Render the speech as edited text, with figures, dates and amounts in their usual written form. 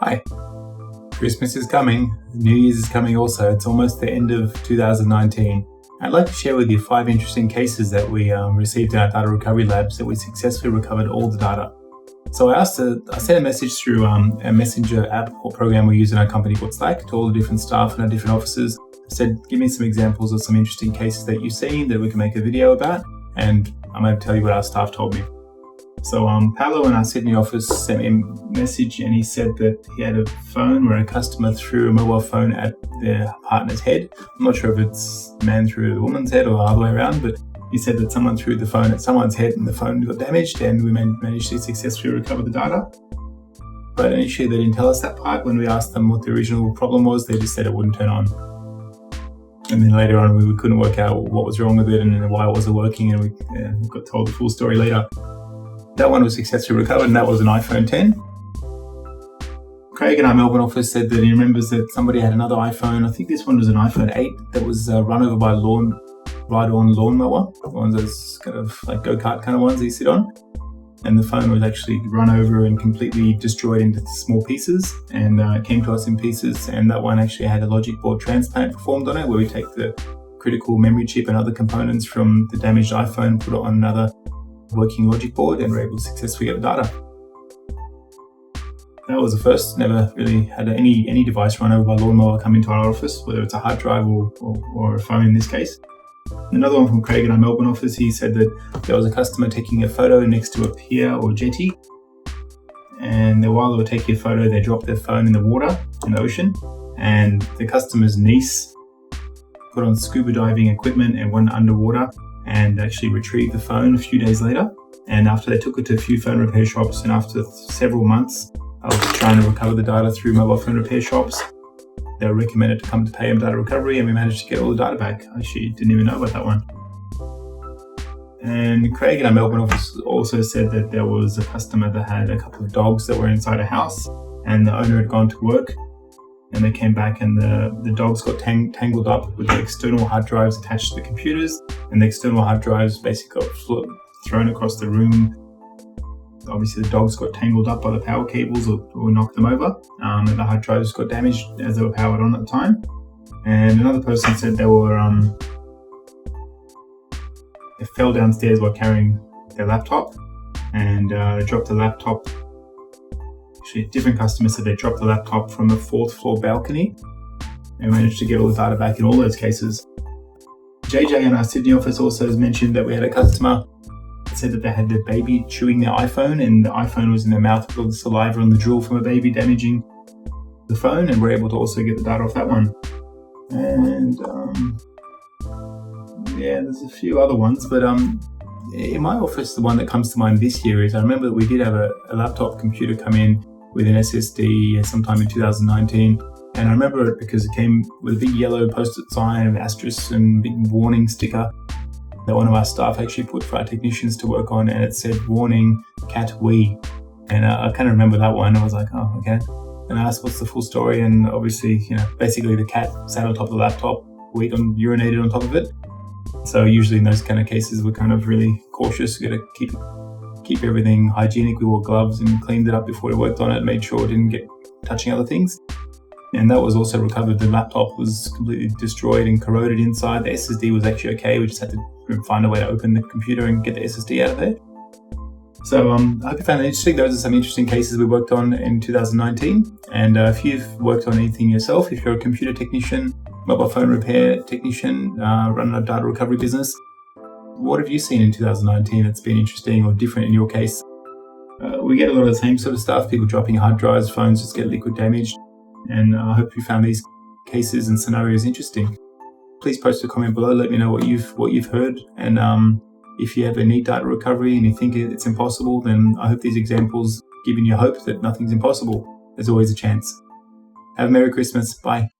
Hi. Christmas is coming. New Year's is coming also. It's almost the end of 2019. I'd like to share with you 5 interesting cases that we received in our data recovery labs that we successfully recovered all the data. So I sent a message through a messenger app or program we use in our company called Slack to all the different staff in our different offices. I said, give me some examples of some interesting cases that you've seen that we can make a video about, and I'm going to tell you what our staff told me. So Paolo in our Sydney office sent me a message, and he said that he had a phone where a customer threw a mobile phone at their partner's head. I'm not sure if it's the man threw the woman's head or the other way around, but he said that someone threw the phone at someone's head and the phone got damaged, and we managed to successfully recover the data. But initially they didn't tell us that part. When we asked them what the original problem was, they just said it wouldn't turn on. And then later on we couldn't work out what was wrong with it and why it wasn't working, and we got told the full story later. That one was successfully recovered, and that was an iPhone 10. Craig in our Melbourne office said that he remembers that somebody had another iPhone. I think this one was an iPhone 8 that was run over by a ride-on lawnmower, the ones that's kind of like go-kart kind of ones that you sit on. And the phone was actually run over and completely destroyed into small pieces, and came to us in pieces. And that one actually had a logic board transplant performed on it, where we take the critical memory chip and other components from the damaged iPhone, put it on another working logic board, and we're able to successfully get the data. That was the first. Never really had any device run over by a lawnmower come into our office, whether it's a hard drive or a phone in this case. Another one from Craig in our Melbourne office, he said that there was a customer taking a photo next to a pier or jetty, and while they were taking a photo, they dropped their phone in the water, in the ocean, and the customer's niece put on scuba diving equipment and went underwater and actually retrieved the phone a few days later. And after they took it to a few phone repair shops, and after several months of trying to recover the data through mobile phone repair shops, they were recommended to come to Payam Data Recovery, and we managed to get all the data back. I actually didn't even know about that one. And Craig in our Melbourne office also said that there was a customer that had a couple of dogs that were inside a house, and the owner had gone to work, and they came back, and the dogs got tangled up with the external hard drives attached to the computers, and the external hard drives basically got thrown across the room. Obviously the dogs got tangled up by the power cables or knocked them over, and the hard drives got damaged as they were powered on at the time. And another person said they fell downstairs while carrying their laptop, and they dropped the laptop. Actually, a different customer said they dropped the laptop from a 4th floor balcony and managed to get all the data back in all those cases. JJ in our Sydney office also has mentioned that we had a customer that said that they had their baby chewing their iPhone, and the iPhone was in their mouth with all the saliva and the drool from a baby damaging the phone, and we're able to also get the data off that one. And there's a few other ones, but in my office, the one that comes to mind this year is I remember that we did have a laptop computer come in with an SSD sometime in 2019, and I remember it because it came with a big yellow post-it sign of asterisk and big warning sticker that one of our staff actually put for our technicians to work on, and it said, "Warning, cat wee." And I kind of remember that one. I was like, oh, okay. And I asked what's the full story, and obviously, basically the cat sat on top of the laptop, urinated on top of it. So usually in those kind of cases, we're kind of really cautious. We got to keep everything hygienic. We wore gloves and cleaned it up before we worked on it, made sure it didn't get touching other things. And that was also recovered. The laptop was completely destroyed and corroded inside. The SSD was actually okay. We just had to find a way to open the computer and get the SSD out of there. So I hope you found that interesting. Those are some interesting cases we worked on in 2019. And if you've worked on anything yourself, if you're a computer technician, mobile phone repair technician, running a data recovery business, what have you seen in 2019 that's been interesting or different in your case? We get a lot of the same sort of stuff, people dropping hard drives, phones just get liquid damaged. And I hope you found these cases and scenarios interesting. Please post a comment below, let me know what you've heard. And if you ever need data recovery and you think it's impossible, then I hope these examples giving you hope that nothing's impossible. There's always a chance. Have a Merry Christmas. Bye.